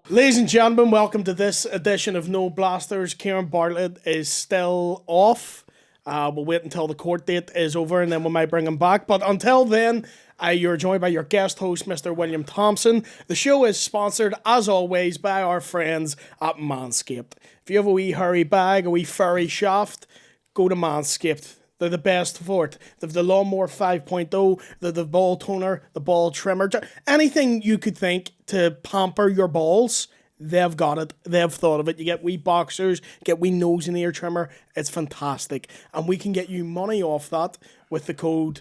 Ladies and gentlemen, welcome to this edition of No Blasters. Kieran Bartlett is still off. We'll wait until the court date is over and then we might bring him back. But until then, you're joined by your guest host, Mr. William Thompson. The show is sponsored, as always, by our friends at Manscaped. If you have a wee hairy bag, a wee furry shaft, go to Manscaped. They're the best for it. They've the Lawnmower 5.0, the ball toner, the ball trimmer. Anything you could think to pamper your balls, they've got it. They've thought of it. You get wee boxers, get wee nose and ear trimmer. It's fantastic. And we can get you money off that with the code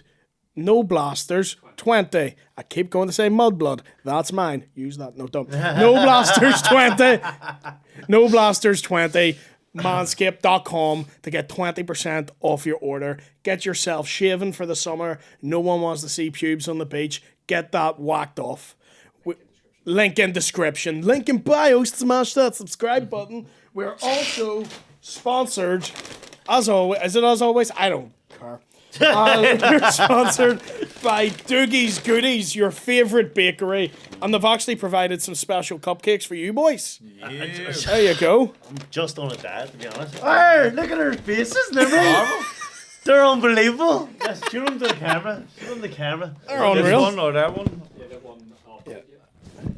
NOBLASTERS20. I keep going to say Mudblood. That's mine. Use that. No, don't. NOBLASTERS20. NOBLASTERS20. Manscaped.com to get 20% off your order. Get yourself shaven for the summer. No one wants to see pubes on the beach. Get that whacked off. Link in description. Link in bio. Smash that subscribe button. We're also sponsored, as always. Is it as always? I don't care. We're sponsored by Doogie's Goodies, your favourite bakery, and they've actually provided some special cupcakes for you boys. Yeah. There you go. I'm just on a diet, to be honest. Hey, look at her faces, They're unbelievable. Yes, show them to the camera. Show them the camera. They're unreal. One or that one?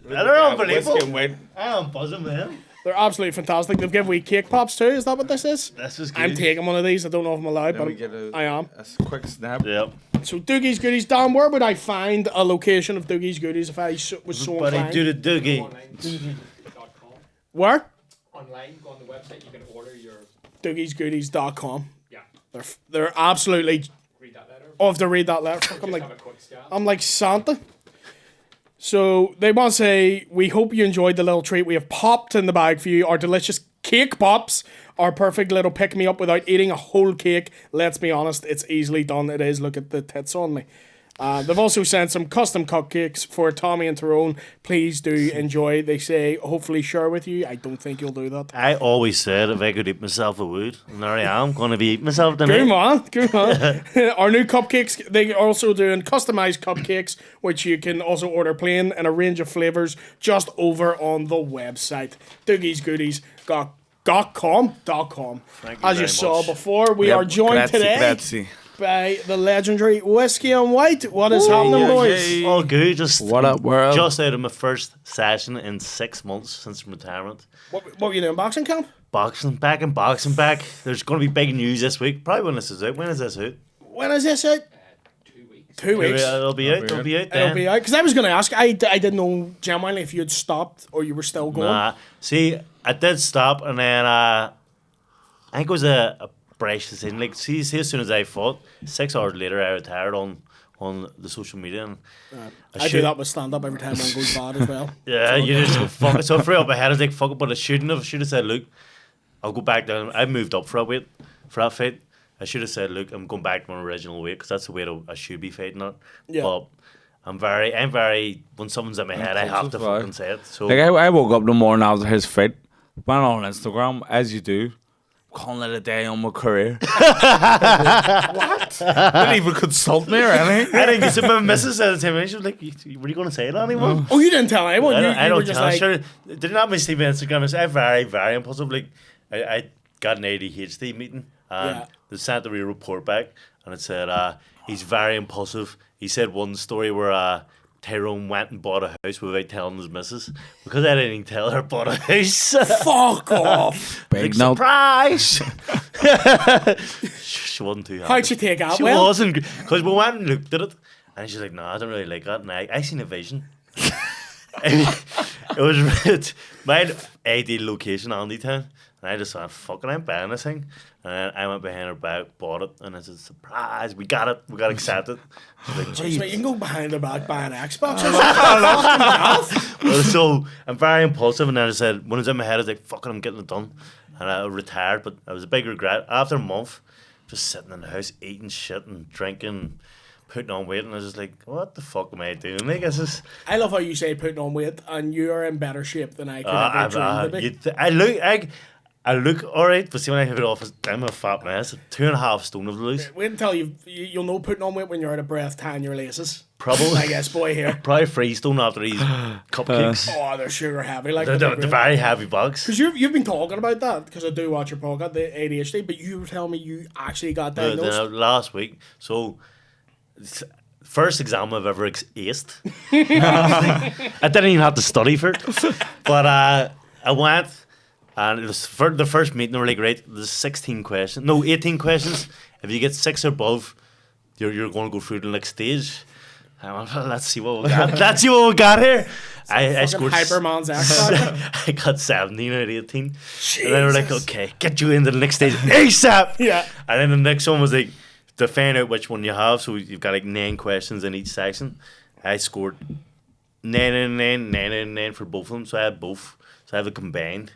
They're unbelievable. Whiskey and wine. I'm buzzing, man. They're absolutely fantastic. They've given away cake pops too. Is that what this is? This is good. I'm taking one of these. I don't know if I'm allowed, Then we but get a, I am. a quick snap. Yep. So Doogie's Goodies. Dan, where would I find a location of Doogie's Goodies if I was so Buddy, inclined? do the doogie. Online.com. Where? Online, go on the website, you can order your... DoogiesGoodies.com. Yeah. They're absolutely... Read that letter. Oh, I have to read that letter. Fuck, Just have a quick scan. I'm like Santa. So they want to say, we hope you enjoyed the little treat we have popped in the bag for you. Our delicious cake pops are perfect little pick-me-up without eating a whole cake. Let's be honest, it's easily done. It is. Look at the tits on me. They've also sent some custom cupcakes for Tommy and Tyrone. Please do enjoy. They say, hopefully share with you. I don't think you'll do that. I always said if I could eat myself, I would. And there I am, going to be eating myself Good tonight. man, good man. Our new cupcakes, they are also doing customized cupcakes, which you can also order plain in a range of flavours just over on the website. DoogiesGoodies.com. As you saw much. before, we are joined today by the legendary Whiskey and White. What is happening, boys? All good. Just What up, world? Just out of my first session in 6 months since retirement. What were you doing, boxing camp? Boxing back. There's going to be big news this week. Probably when this is out. When is this out? When is this out? 2 weeks. 2 weeks. It'll be out. It'll be out then. It'll be out. Because I was going to ask, I didn't know genuinely if you had stopped or you were still going. Nah. See, I did stop, and then I think it was a brash decision. Like, see, as soon as I fought, 6 hours later, I retired on the social media. And I do that with stand-up every time one goes bad as well. Yeah, you just go, fuck it. So I threw up my head. I was like, fuck it, but I shouldn't have. I should have said, look, I'll go back down. I moved up for that fight. I should have said, look, I'm going back to my original weight because that's the weight I should be fighting at. Yeah. But I'm very, when someone's in my head, I have to fucking say it. So Like I woke up the morning after his fight, went on Instagram, as you do, calling it a day on my career. What? Didn't even consult me or anything. I think it's my missus said it to me. She was like, were you going to say it, anyone? Oh, you didn't tell anyone? I You don't were just tell. like... Sure, didn't have my Steve Instagram. I'm very, very impulsive. Like, I got an ADHD meeting, and they sent the real report back, and it said he's very impulsive. He said one story where Tyrone went and bought a house without telling his missus because I didn't even tell her bought a house. Fuck off. Big Like, note. surprise! She wasn't too happy. How'd she take out? She Well, wasn't, because we went and looked at it, and she's like, "No, I don't really like that." And I seen a vision. It was my ideal location, Andy Town, and I just went, "Fucking, I'm buying this thing." And I went behind her back, bought it, and it's a surprise. We got it. We got accepted. Like, jeez, mate, you can go behind her back by an Xbox or well, so I'm very impulsive, and then I said, when it was in my head, I was like, "Fucking, I'm getting it done." And I retired, but it was a big regret. After a month, just sitting in the house, eating shit and drinking, putting on weight, and I was just like, what the fuck am I doing? Like, this is... I love how you say putting on weight, and you're in better shape than I could ever dream to be. I look alright, but see when I hit it off, I'm a fat mess. 2.5 stone of the loose. Wait until you'll know putting on weight when you're out of breath, tying your laces. Probably. I guess, boy, here. Probably 3 stone after these cupcakes. Oh, they're sugar heavy. Like They're very heavy bugs. Because you've been talking about that, because I do watch your podcast, the ADHD, but you were telling me you actually got diagnosed. Last week. So, first exam I've ever aced. I didn't even have to study for it. But I went, and it was for the first meeting, they were like, right, there's 18 questions. If you get 6 or above, you're going to go through the next stage. I went, well, let's see what we got. Let's see what we got here. I scored Hyperman's X. I got 17 out of 18. Jesus. And they were like, okay, get you into the next stage ASAP. Yeah. And then the next one was like, to find out which one you have. So you've got like 9 questions in each section. I scored 9 out of 9, 9 out of 9 for both of them. So I had both. So I have a combined.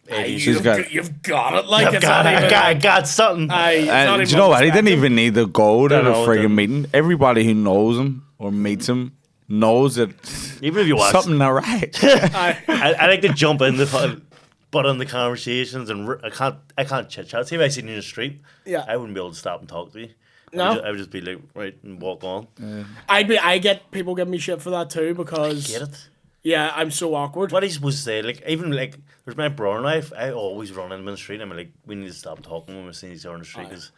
You've got it. Like, I got something. And do you know what? He didn't even need to go to the No, friggin' meeting. Everybody who knows him or meets him knows that Even if you watch, something not right. I like to jump in the butt on the conversations, and I can't chit chat. See if I seen you in the street, Yeah. I wouldn't be able to stop and talk to you. No? I would just be like, right, and walk on. I get people giving me shit for that too, because Get it? yeah, I'm so awkward. What are you supposed to say? Like, even like, there's my brother and I always run in the street. I'm like, we need to stop talking when we're seeing each other in the street, because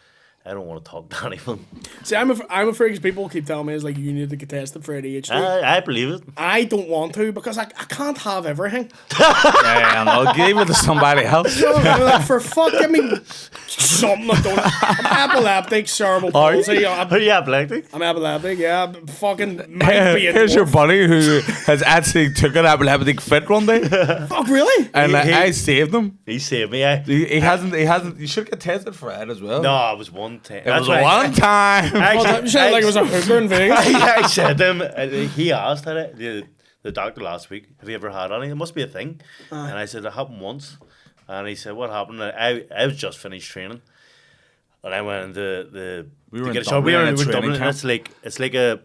I don't want to talk to anyone. See, I'm afraid because people keep telling me it's like you need to get tested for ADHD. I believe it. I don't want to, because I can't have everything. Yeah, I'll give it to somebody else. So, like, for fuck, give me something I don't. I'm epileptic, cerebral palsy. Are you epileptic? I'm epileptic, yeah. I'm fucking might be a Here's your dwarf. buddy who has actually took an epileptic fit one day, Fuck, really? and He- I saved him. He saved me. I He hasn't. You should get tested for it as well. No, it was one time. it was one time. Well, shit, like it was a hooker in Vegas. I said to him, he asked the doctor last week, have you ever had any? It must be a thing. And I said, it happened once. And he said, what happened? I was just finished training. And I went into the... We were in get a shot. We Dublin were in a in training Dublin, and it's like a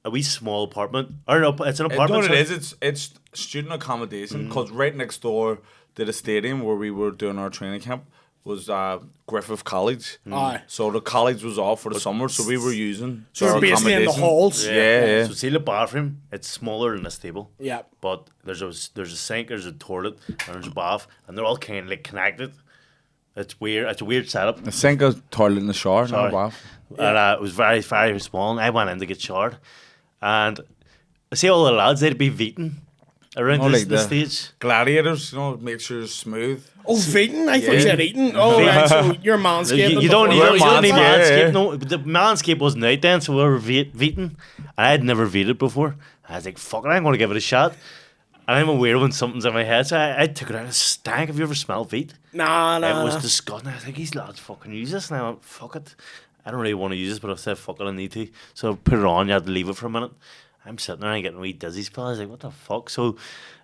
wee small apartment. Or no, it's an You know apartment. what it so- is? It's student accommodation, because right next door to the stadium where we were doing our training camp was Griffith College. Aye. So the college was off for the summer, so we were using So their we're basically in the accommodation. halls. Yeah. So see the bathroom, it's smaller than this table. Yeah. But there's a sink, there's a toilet, and there's a bath, and they're all kind of like connected. It's weird. It's a weird setup. A sink, a toilet, and a shower. Sorry. No bath. And it was very, very small. And I went in to get showered, and I see all the lads, they'd be beating around Oh, this, like the the- stage. Gladiators, make sure it's smooth. Oh, Vegan? I thought you Yeah. said eating. Oh, right, so you're You, manscaping. you don't before- need Manscaped, Manscaped. yeah. No, the Manscaped wasn't out then, so we were veting. I had never veted before. I was like, fuck it, I'm going to give it a shot. And I'm aware when something's in my head, so I took it out. It stank. Have you ever smelled feet? Nah. It was disgusting. I was like, these lads fucking use this. And I went, fuck it. I don't really want to use this, but I said, fuck it, I need to. So I put it on. You had to leave it for a minute. I'm sitting there and getting a wee dizzy spell. I was like, what the fuck? So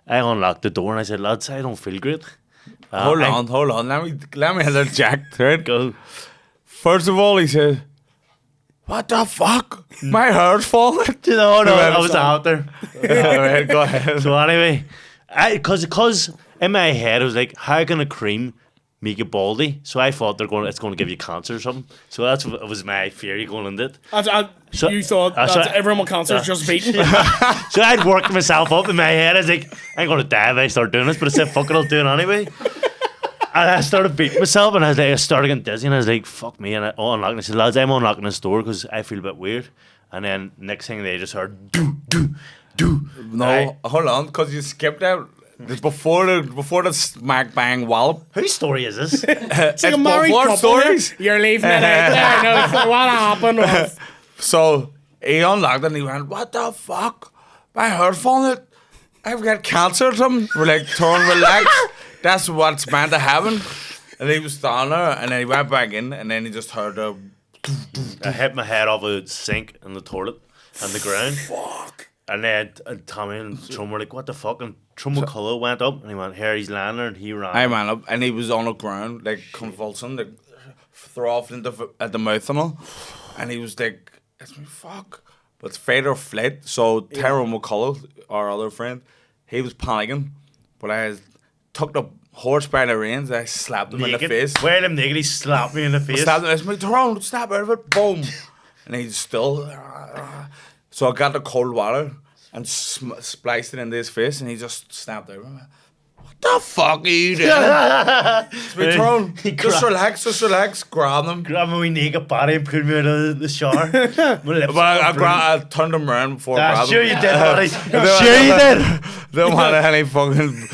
I unlocked the door and I said, lads, I don't feel great. Hold on. Let me interject. Right? Go. First of all, he said, "What the fuck? My hair's falling." No, Whoever I was out there. All right, go ahead. So anyway, because in my head I was like, how can a cream make you baldy? So I thought it's going to give you cancer or something. So that was my theory going into it. So, you thought everyone with cancer is just vegan? So I'd worked myself up in my head. I was like, I'm going to die if I start doing this. But I said, fuck it, I'll do it anyway. And I started beating myself, and I started getting dizzy, and I was like, fuck me. And I unlocked, and I said, lads, I'm unlocking this door because I feel a bit weird. And then next thing they just heard, do. No, hold on, because you skipped out before the smack bang wallop. Whose story is this? It's like a married before couple. stories. You're leaving it out there. No, it's like, what happened was... So he unlocked it and he went, "What the fuck? My hair's falling. I've got cancer or something." We're like, "Turn, relax. That's what's meant to happen." And he was standing there, and then he went back in, and then he just heard a. I hit my head off a sink in the toilet and the ground. Fuck. And then Tommy and Trum were like, what the fuck? And Trum McCullough went up and he went, here, he's landing there, and he ran. I ran up, and he was on the ground, like convulsing, like throbbing at the mouth and all. And he was like, "It's me, fuck." But fight or flight. So Tyrone McKenna, our other friend, he was panicking, but I took the horse by the reins. I slapped him in the face. Wearing him naked, he slapped me in the face. Slapped him. I was like, Tyrone, snap out of it. Boom. And he's still. So I got the cold water and spliced it into his face, and he just snapped out of it. What the fuck are you doing? It's me, Tyrone. Just relax. Grab him. Grab my wee naked body and put me out of the shower. But I turned him around before I grabbed Sure him. you did, buddy. Sure Sure you did. Don't want any fucking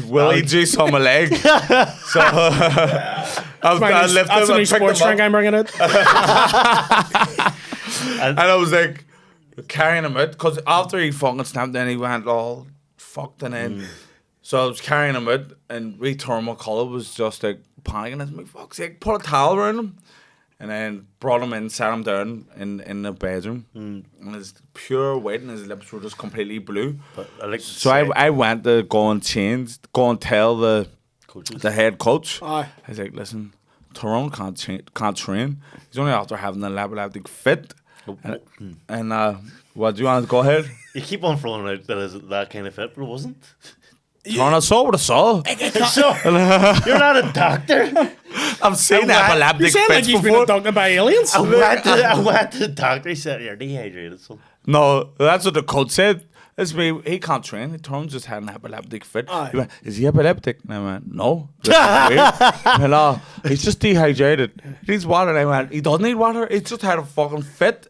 Willy T on my leg. So I lifted That's him a new and picked sports him drink up. I'm bringing it. And I was like carrying him out because after he fucking snapped, then he went all fucked and then. So I was carrying him out, and Tyrone McKenna was just like panicking. I was like, fuck's sake, put a towel around him. And then brought him in, sat him down in the bedroom. And his pure white and his lips were just completely blue. But I like to So say, I went to go and tell the head coach. Aye. I was like, listen, Tyrone can't train. He's only after having an epileptic fit. And what, do you want to go ahead? you keep on throwing out that is that kind of fit, but it wasn't. Tyrone, I saw what I saw. So, you're not a doctor. I've seen You epileptic You sound like fits he's been before. abducted by aliens. I went to the doctor. He said, you're dehydrated, son. No, that's what the coach said. It's me. He can't train. Tyrone just had an epileptic fit. Aye. He went, is he epileptic? And I went, no. That's weird. Went, no, he's just dehydrated. He needs water. And I went, he doesn't need water. He just had a fucking fit.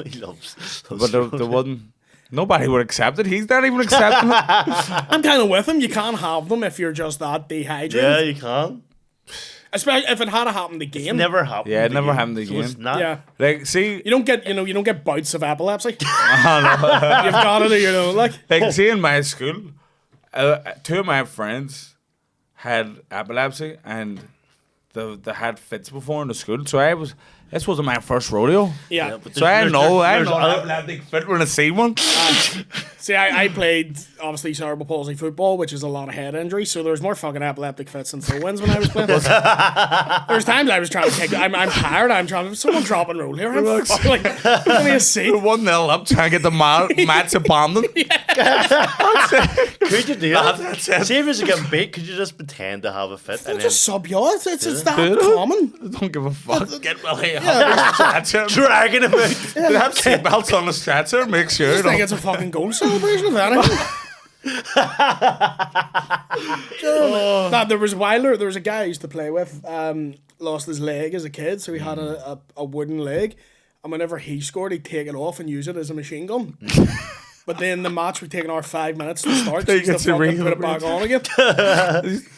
He loves. But there wasn't. Nobody would accept it. He's not even accepting it. I'm kind of with him. You can't have them if you're just that dehydrated. Yeah, you can. Especially if it had happened again. Never happened. Yeah, it never again. happened So it's again. not. Yeah. Like, see, You don't get bouts of epilepsy. You've got it, like, see, in my school, two of my friends had epilepsy and they had fits before in the school. So this wasn't my first rodeo. Yeah. but So I know there's an other- epileptic fit when I see one. See, I played, obviously, cerebral palsy football, which is a lot of head injury, so there was more fucking epileptic fits than throw-ins when I was playing. There's times I was trying to kick. I'm tired. I'm trying. Someone drop and roll here. I'm fucking like, give me a seat. 1-0 up, trying to get the mats abandoned. Could you do that? See if you're getting beat, could you just pretend to have a fit They'll and then just sub you out. It's that Do it. common. Don't give a fuck. Get Willy Yeah, stretcher. dragging him out? Have seatbelts on the stretcher. Make sure. I think it's a fucking goal celebration of anything. Nah, there was a guy I used to play with, lost his leg as a kid, so he had a wooden leg, and whenever he scored, he'd take it off and use it as a machine gun. But then the match would take 5 minutes to start, so He he used to gets a fucking ring put it back on again.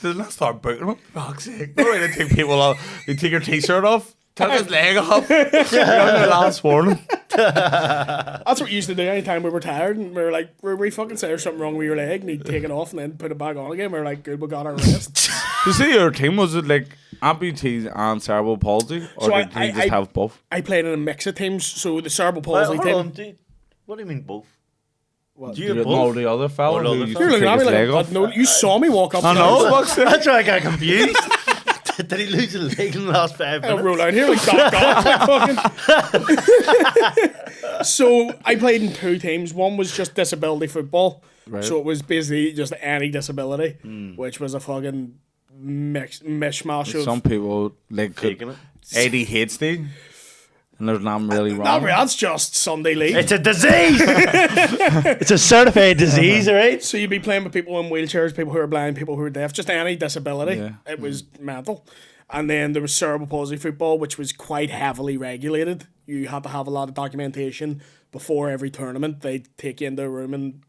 Didn't I start booting him? Fuck's sake. No way to take people off. You take your t-shirt off, take his leg off. You're the last warning. That's what we used to do anytime we were tired, and we were like, we fucking say there's something wrong with your leg, and he'd take it off and then put it back on again. We were like, good, we got our rest. You see your team, was it like amputees and cerebral palsy? Or So did you just have both? I played in a mix of teams, so the cerebral Well, palsy hold team. on, dude. What do you mean both? What? Do you have No, both? the other fella Or the who other used You're to looking take at me his like, leg off. no, you saw me walk up. I know, fuck's sake. That's why I got confused. Did he lose a leg in the last 5 I minutes? roll out here like fucking. So I played in two teams. One was just disability football, so it was basically just any disability, which was a fucking mishmash of. Some people like Faking it. ADHD, and there's nothing really wrong. No, that's just Sunday league. It's a disease. It's a certified disease, alright? So you'd be playing with people in wheelchairs, people who are blind, people who are deaf, just any disability. Yeah. It was mental. And then there was cerebral palsy football, which was quite heavily regulated. You had to have a lot of documentation before every tournament. They'd take you into a room, and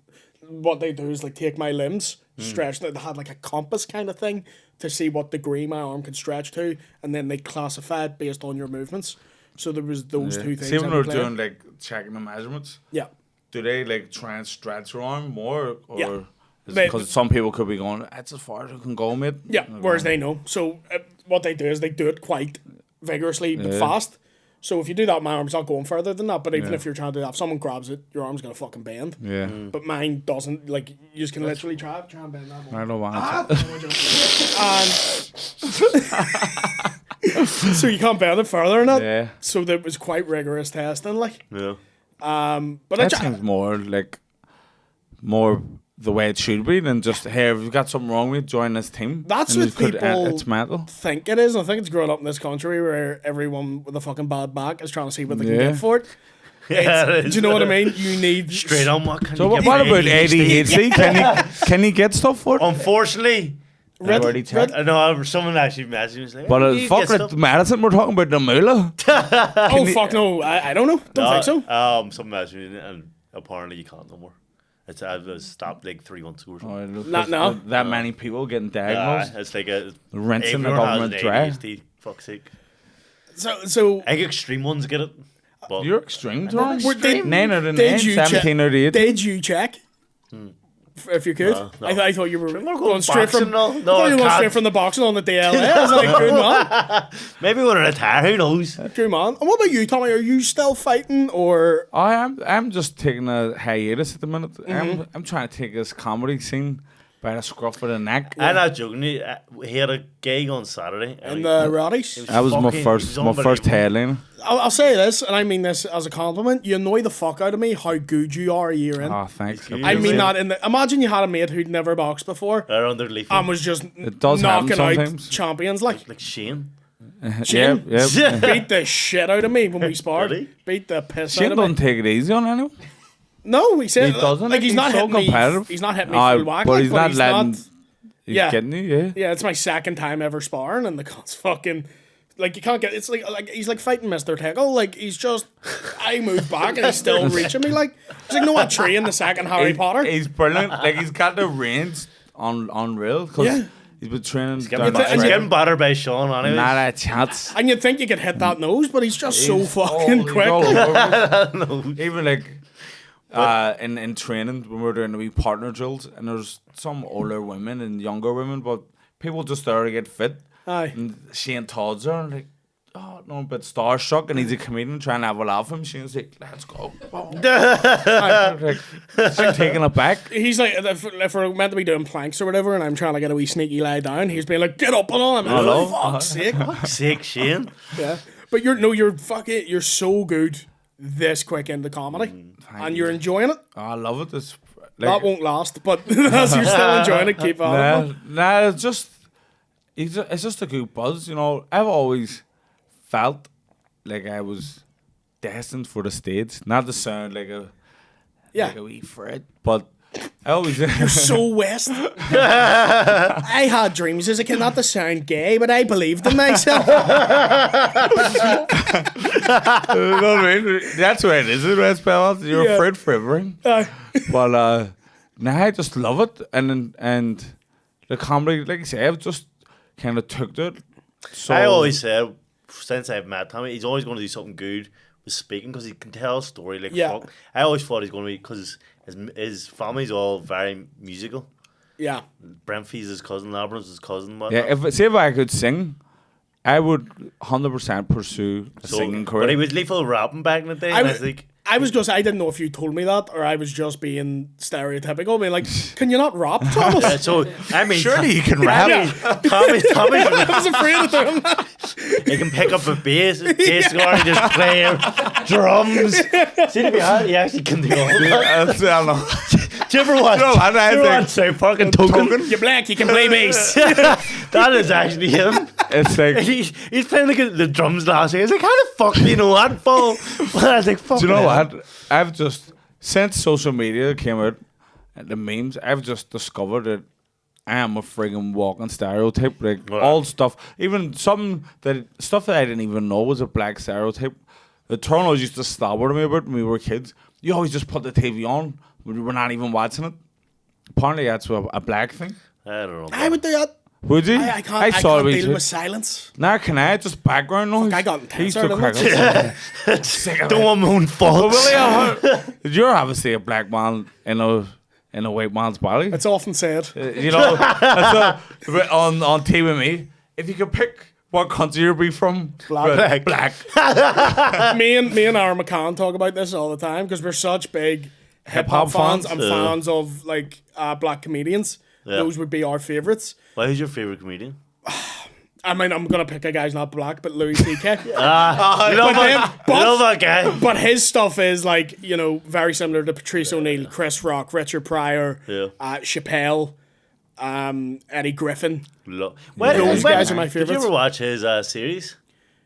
what they do is like take my limbs, stretch them. They had like a compass kind of thing to see what degree my arm could stretch to, and then they classify it based on your movements. So there was those two things. See when I they're would play. doing like checking the measurements, Yeah. do they like try and stretch your arm more, or Yeah. because some people could be going, that's as far as I can go, mate. Yeah, whereas they know. So what they do is they do it quite vigorously but fast. So if you do that, my arm's not going further than that. But even if you're trying to do that, if someone grabs it, your arm's going to fucking bend. Yeah. But mine doesn't. Like, you just can literally try and bend that one. I don't want And so you can't bend it further than that. Yeah. So there was quite rigorous testing. Like, Yeah. but That seems more the way it should be, then just, hey, if you've got something wrong with it, join this team. That's And what you could- people It's mental. think it is. I think it's growing up in this country where everyone with a fucking bad back is trying to see what they can Yeah. get for it. Yeah, it Do is. you know what I mean? You need Straight on, what can So you what, get what for about ADHD? Can he get stuff for it? Unfortunately, I've already checked. I know someone actually messaged me. Was like, But "You fuck get it, stuff?" medicine, we're talking about the moolah. Oh fuck no! I don't know. Don't think so. Someone messaged me, and apparently you can't no more. I was stopped like 3 months ago or something. Oh, Not now. That many people getting diagnosed. It's like a Rinsing the everyone has government an dry. ADHD, fuck's sake. So I think extreme ones get it. But You're extreme, Tom. extreme. 9 out of 9, did you 17 out of 8. did you check? If you could, No. I thought you were We're going straight boxing, from. no. I No, thought you I were going straight can't. from the boxing on the DLA. I was like, good man, Maybe when I retire, who knows? good man. And what about you, Tommy? Are you still fighting or? I'm just taking a hiatus at the minute. Mm-hmm. I'm trying to take this comedy scene by the scruff of the neck. I'm not joking. He had a gig on Saturday. In the Roddies? That was my fucking- first it was headline. I'll say this, and I mean this as a compliment. You annoy the fuck out of me how good you are a year in. Oh, thanks. good. I mean Yeah. that in the. Imagine you had a mate who'd never boxed before Around their leaf. and was just does happen knocking out sometimes. champions like. Like Shane. Shane Yeah. beat the shit out of me when we sparred. Did he? Beat the piss Shane out of me. doesn't take it easy on anyone. No, he said He doesn't. like he's not so hitting me. competitive. He's not hitting me Aye, full whack. but like, he's not letting. not. He's Yeah. getting you, yeah. Yeah, it's my second time ever sparring, and the guy's fucking. Like you can't get. It's like he's like fighting Mr. Tickle. Like he's just. I move back and he's still reaching me. Like he's like no, a tree in the second Harry Potter. He's brilliant. Like he's got the range on real because Yeah. he's been training. He's down getting, the he's track. getting battered by Sean anyway. Not a chance. And you'd think you could hit that nose, but he's just so He's fucking all- quick. he's all over it. Even like in training when we were doing the wee partner drills, and there's some older women and younger women, but people just there to get fit. Aye. And Shane Todd's there and like, oh no, but starstruck, and he's a comedian trying to have a laugh at him. Shane's like, let's go. like, it's like taking it back. He's like, if we're meant to be doing planks or whatever, and I'm trying to get a wee sneaky lie down, he's being like, get up and on. I'm like, Hello? oh, fuck's sake. Sick Shane. Yeah. But you're so good this quick into comedy. And you're enjoying it. Oh, I love it. It's That like, won't last, but as you're still enjoying it, keep on. nah, it's just a good buzz, you know. I've always felt like I was destined for the stage, not to sound like a wee Fred, but I always You're so West. I had dreams as a kid, not to sound gay, but I believed in myself. you know what I mean? That's where it is in West Belfast. You're Yeah. afraid for everything. But now I just love it, and the comedy, like I say, I've just kind of took to it. So I always said, since I've met Tommy, he's always going to do something good with speaking because he can tell a story like Yeah. fuck. I always thought he's going to be, because his family's all very musical. Yeah. Brentfie's his cousin, Labrador's his cousin. yeah. If I could sing, I would 100% pursue a So, singing but career. he was lethal rapping back in the day. And I was like, I didn't know if you told me that or I was just being stereotypical, being like, can you not rap, Thomas? so I mean, Surely you can rap. Tommy, I was afraid of them. he can pick up a bass guitar and just play drums. See, to be honest, he actually can do all that. I don't know. Do you ever watch? No, I do you ever think- watch South Park and Token? You're black, you can play bass. That is actually him. It's like, He's playing like the drums last year. He's like, how the fuck do you know that, Paul? But I was like, fuck. do you know what? I've just, since social media came out, and the memes, I've just discovered that I am a friggin' walking stereotype. Like, Right. all stuff, even stuff that I didn't even know was a black stereotype. The Toronto's used to slobber to me about when we were kids. You always just put the TV on when we're not even watching it. Apparently that's a black thing. I don't know. I would do that. Would you? I can't saw it deal too. with silence. Now can I just background noise? I got He used intense to out of crack it. up. Sick of Don't it. want my own But fault. Willie, you're obviously a black man in a white man's body. It's often said. You know, that's on TV with me. If you could pick what country you'd be from, Black. black. me and Aaron McCann talk about this all the time because we're such big hip-hop fans and Yeah. fans of like black comedians. Yeah. Those would be our favourites. Who's your favorite comedian? I mean, I'm gonna pick a guy's not black, but Louis C.K. I love that guy. But his stuff is like, you know, very similar to Patrice O'Neill, Chris Rock, Richard Pryor, Yeah. Chappelle, Eddie Griffin. Those guys are my Did you favourites. ever watch his series?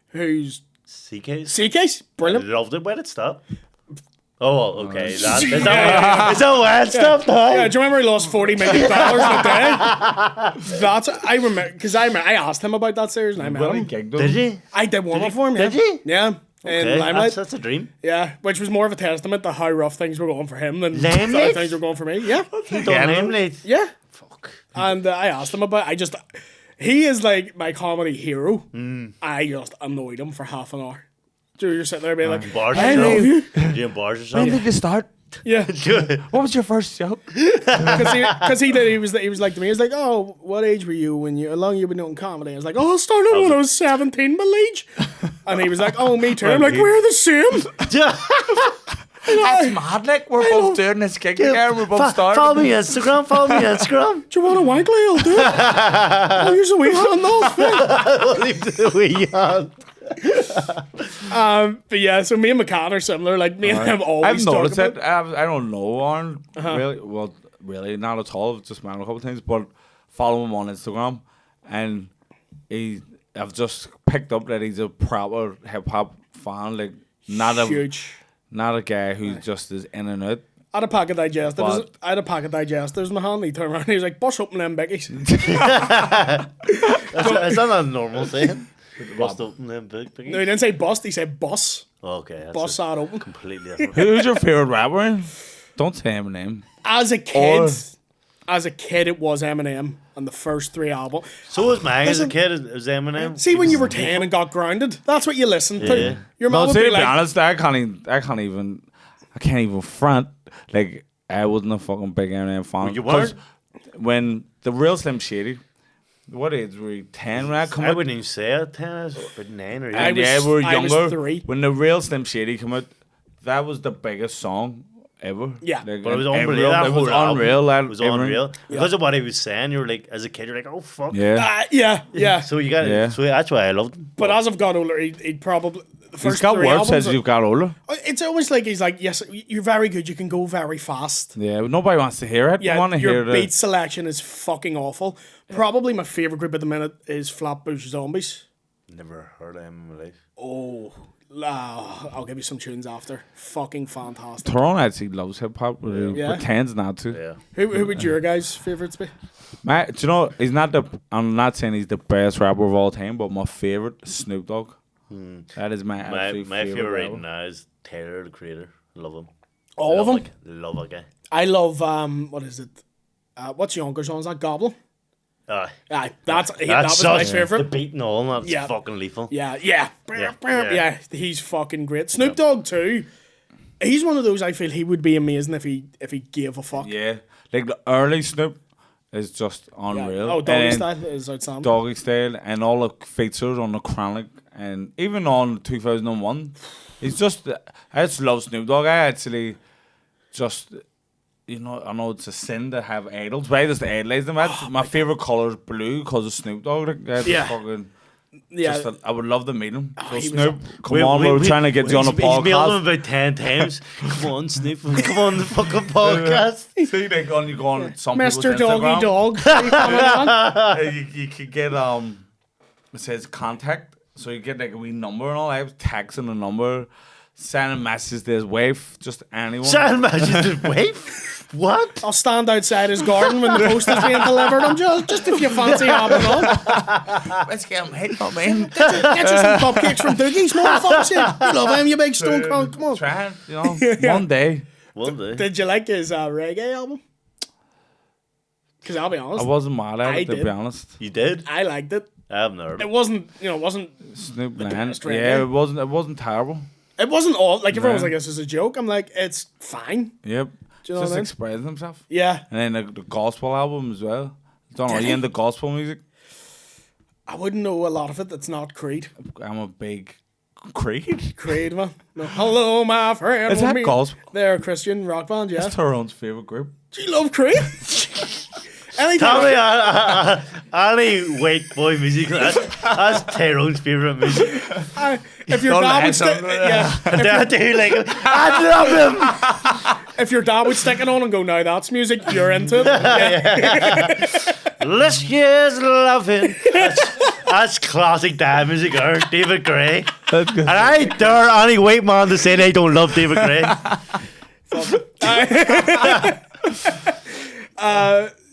Who's CK's? CK's? I Brilliant. loved it. When did it stop? Oh, okay. Is that wild stuff? Yeah, do you remember he lost $40 million in a day? That's I remember because I asked him about that series and I met him. Did you? I did warm up for him. Yeah. Did you? Yeah. In Okay, Limelight. that's a dream. Yeah, which was more of a testament to how rough things were going for him than Limelight? how things were going for me. Yeah. He done Limelight. Yeah. Fuck. And I asked him about. He is like my comedy hero. I just annoyed him for half an hour. So you're sitting there being like, Bars I love you. Doing bars or When something. did you start? Yeah, What was your first joke? because he was like to me. He was like, "Oh, what age were you when how long you been doing comedy?" I was like, "Oh, I started when I was 17, my liege." And he was like, "Oh, me too." I'm like, "We're the same." That's mad. Like we're both doing this gig together. We're both starting. Follow me Instagram. Follow me Instagram. Do you want a wankly? I'll do it. I'll use a wee hand. No, it's fine. Leave the wee hand. But yeah, so me and McCann are similar. Like me and him always I've talk noticed about. it. I don't know Aaron really. Well, really not at all. I've just met him a couple of times, but follow him on Instagram, and I've just picked up that he's a proper hip hop fan. Like not Huge. not a guy who just is in and out. I had a pack of digestives. But- I had a pack of digestives in my hand. He turned around and he was like, "Bust open them biggies." Is that a normal thing? Bust open them big. No, he didn't say bust. He said bus. Okay. That's Bus sat open. completely different. Who's your favorite rapper? Don't say him a name. As a kid, Or- it was Eminem and the first 3 albums. So was mine as a Listen- kid. It was Eminem. See, when you were 10 and got grounded, that's what you listened to. Yeah. Your No, mom would to be be like, honest, I can't even front. Like I wasn't a fucking big Eminem fan. You weren't? 'Cause when the real Slim Shady, what age were you? 10 when I come I out? wouldn't even say it. 10, I was about 9 or 8. I was- Yeah, we were I was younger. 3. When the real Slim Shady came out, that was the biggest song ever. Yeah. Like, But it was in unreal. every- That It was whole album unreal. That was every- unreal. Because of what he was saying, you were like, as a kid, you're like, oh, fuck. Yeah. yeah. So you got Yeah. So that's why I loved him. But as I've got older, he'd probably... The He's first got 3 words albums as are- you've got older. It's almost like he's like, yes, you're very good. You can go very fast. Yeah, but nobody wants to hear it. Yeah, They want to your hear the. beat selection is fucking awful. Probably my favourite group at the minute is Flatbush Zombies. Never heard of him in my life. Oh, I'll give you some tunes after. Fucking fantastic. Tyrone actually loves hip hop, but he Yeah. pretends not to. Yeah. Who would your guys' favourites be? Do you know, he's not the. I'm not saying he's the best rapper of all time, but my favorite, Snoop Dogg. That is my My absolute favorite right rapper. now is Taylor, the Creator. Love him. All of them? Love a guy. I love, what is it? What's Yonkers on? Is that Goblin? Aye. Aye, that was That's my such favourite. the beat and all. That's Yeah. fucking lethal. Yeah. Yeah. He's fucking great. Snoop Dogg too. He's one of those I feel he would be amazing if he gave a fuck. Yeah, like the early Snoop is just unreal. Oh, Doggy And Style is outstanding. Doggy Style, and all the features on the Chronic, and even on 2001. It's just, I just love Snoop Dogg. I actually just, I know it's a sin to have idols, but I just idolize them. My favorite color is blue because of Snoop Dogg. Like, that's Yeah. fucking. Yeah. Just, I would love to meet him. So he was Snoop, come on, we're trying to get you on a He's mailed him podcast. about 10 times. Come on, Snoop. Come on the fucking podcast. See, like on you go on some Mr. people's Doggy Instagram, Dog. Are you coming on? you could get it says contact, so you get like a wee number and all. I was texting a number, sending messages to his wife, just anyone. Sad imagine his wife. What? I'll stand outside his garden when the post is being delivered. I'm just if you fancy hopping on. Let's get him hit, man. Get you some cupcakes from Doogie's, motherfucker. You love him, you big stone cunt. Come on. Trying, one day. One day. Did you like his reggae album? Because I'll be I honest, wasn't mad at I it, to did. be honest. You did? I liked it. I haven't heard It it. wasn't, it wasn't Snoop the Lion. best Yeah, reggae. it wasn't terrible. It wasn't all like everyone was No. like, "This is a joke." I'm like, "It's fine." Yep. Do you know Just what I mean? expressing himself. Yeah, And then the gospel album as well. Don't know, Did are he? you into gospel music? I wouldn't know a lot of it. That's not Creed. I'm a big Creed. Creed, man. No. Hello, my friend. Is that gospel? They're a Christian rock band. Yeah. That's Tyrone's favourite group. Do you love Creed? Tell me, any white boy music. That's Tyrone's favourite music. If your dad would stick, yeah, I do like it. I love him. if your dad would stick it on and go, now that's music, you're into it. Yeah. This year's loving. That's classic dad music, or David Gray. That's good. And I dare any white man to say they don't love David Gray.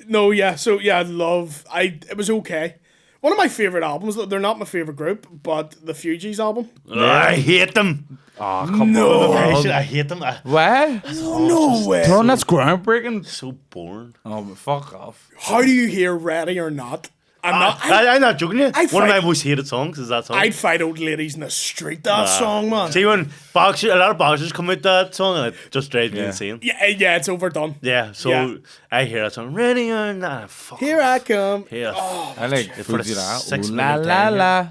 No, yeah. So yeah, it was okay. One of my favorite albums. They're not my favorite group, but the Fugees album. I hate them. Oh, come on. I hate them. What? No way. Tyrone, that's groundbreaking. So boring. Oh, but fuck off. How do you hear Ready or Not? I'm not joking you. One of fight- my most hated songs is that song. I'd fight old ladies in the street. That song, man. See, when a lot of boxers come with that song, and it just drives me insane. Yeah, it's overdone. Yeah, so Yeah. I hear that song, Ready or Not. Fuck. Here I come. Yeah. I like For the Fuji la 6 la minute la time, la.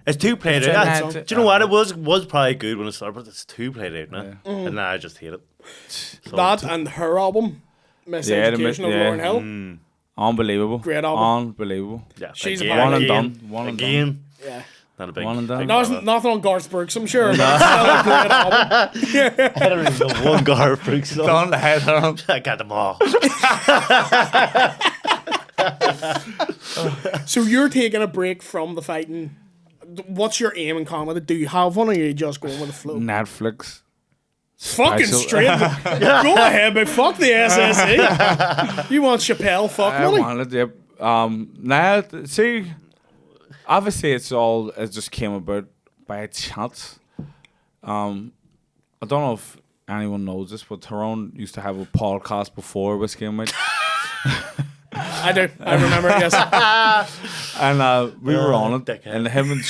It's too played It's out. a Yeah, song. do you know what? It was probably good when it started, but it's too played out now. And now I just hate it. So That and her album, Miseducation of Lauryn Hill. Unbelievable. Great album. Unbelievable. yeah, She's again, a One and again, done. One and again. Yeah. Not a big. One and done. big No, fan of nothing on Garth Brooks, I'm sure. But it's still a great album. it. I don't even know one Garth Brooks song. Done the head on. I got them all. So you're taking a break from the fighting. What's your aim in comedy? Do you have one, or are you just going with the flow? Netflix. Fucking Special. straight. Go ahead, but fuck the SSE. You want Chappelle fuck I money? wanted it. See, obviously it just came about by chance. I don't know if anyone knows this, but Tyrone used to have a podcast before Whiskey and Mate. I do. I remember it, yes. And we were on it, dickhead. and him and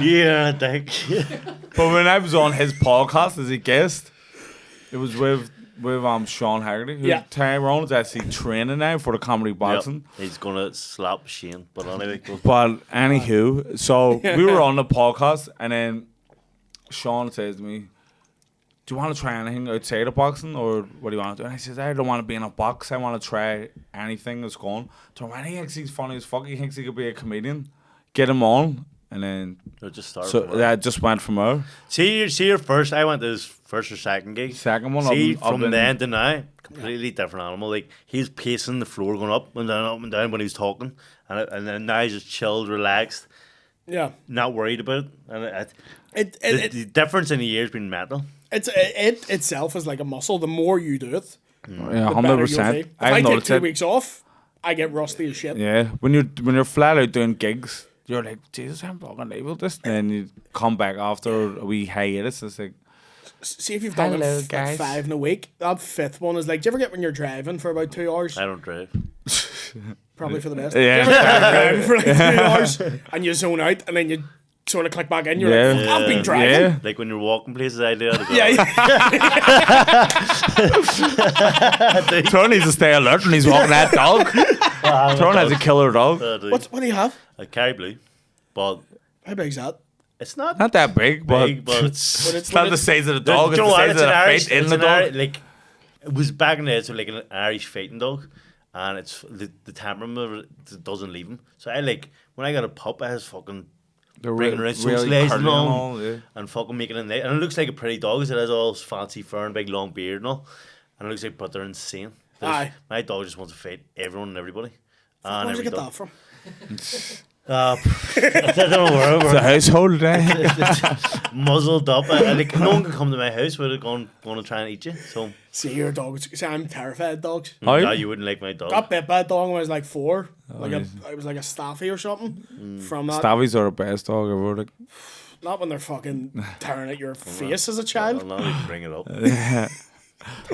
Yeah, dick. but when I was on his podcast as a guest, it was with Sean Haggerty. Who Yeah. Tyrone is actually training now for the comedy boxing. Yep. He's gonna slap Shane, but anyway, go. But anywho, so we were on the podcast, and then Sean says to me, "Do you want to try anything outside of boxing, or what do you want to do?" And I says, "I don't want to be in a box. I want to try anything that's going." So man, he thinks he's funny as fuck. He thinks he could be a comedian. Get him on, and then It'll just start. so from that just went from there. See your first. I went to his first or second gig. Second one, See, up from in- then to now, completely different animal. Like he's pacing the floor, going up and down when he was talking, and then now he's just chilled, relaxed, Yeah. not worried about it. And It the difference in the year's been mental. it itself is like a muscle. The more you do it, Yeah, the better 100%. you'll be. If I I've take noticed 2 it. weeks off, I get rusty as shit. Yeah, when you're flat out doing gigs, you're like, Jesus, I'm fucking able to this. Then you come back after a wee hiatus. It's like, See if you've done Hello, it guys. 5 in a week. That 5th one is like, do you ever get when you're driving for about 2 hours? I don't drive. Probably for the best. Yeah. Do you ever get driving for like 2 hours and you zone out and then you sort of click back in? You're Yeah. like, I've been driving. yeah. Like when you're walking places, I do. Yeah. Tyrone needs to stay alert when he's walking that dog. Tyrone has a killer dog. What do you have? I carry blue, but How big's that? it's not Not that big, but, big, but it's. When it's not the size of the dog. It's Do you the know what? size of It's an the Irish. fate in It's the an dog. Irish. Like it was back in the day, so like an Irish fighting dog, and it's the temperament of it doesn't leave him. So I like when I got a pup, I was fucking They're bringing around social curly and all, and all, yeah. and fucking making it nice. And it looks like a pretty dog. It has all this fancy fur and big long beard and all, and it looks like, but they're insane. Aye. My dog just wants to fight everyone and everybody. And Where'd you every get dog. that from? I don't know where. It's a household, eh? Muzzled up. Like no one can come to my house without going to try and eat you. So See, your dog. See, I'm terrified of dogs. How? yeah, you wouldn't like my dog. Got bit by a dog when I was like 4. Like yeah. I was like a staffy or something. From that. Stabbies are the best dog ever. Like, Not when they're fucking tearing at your face as a child. I'll not even bring it up.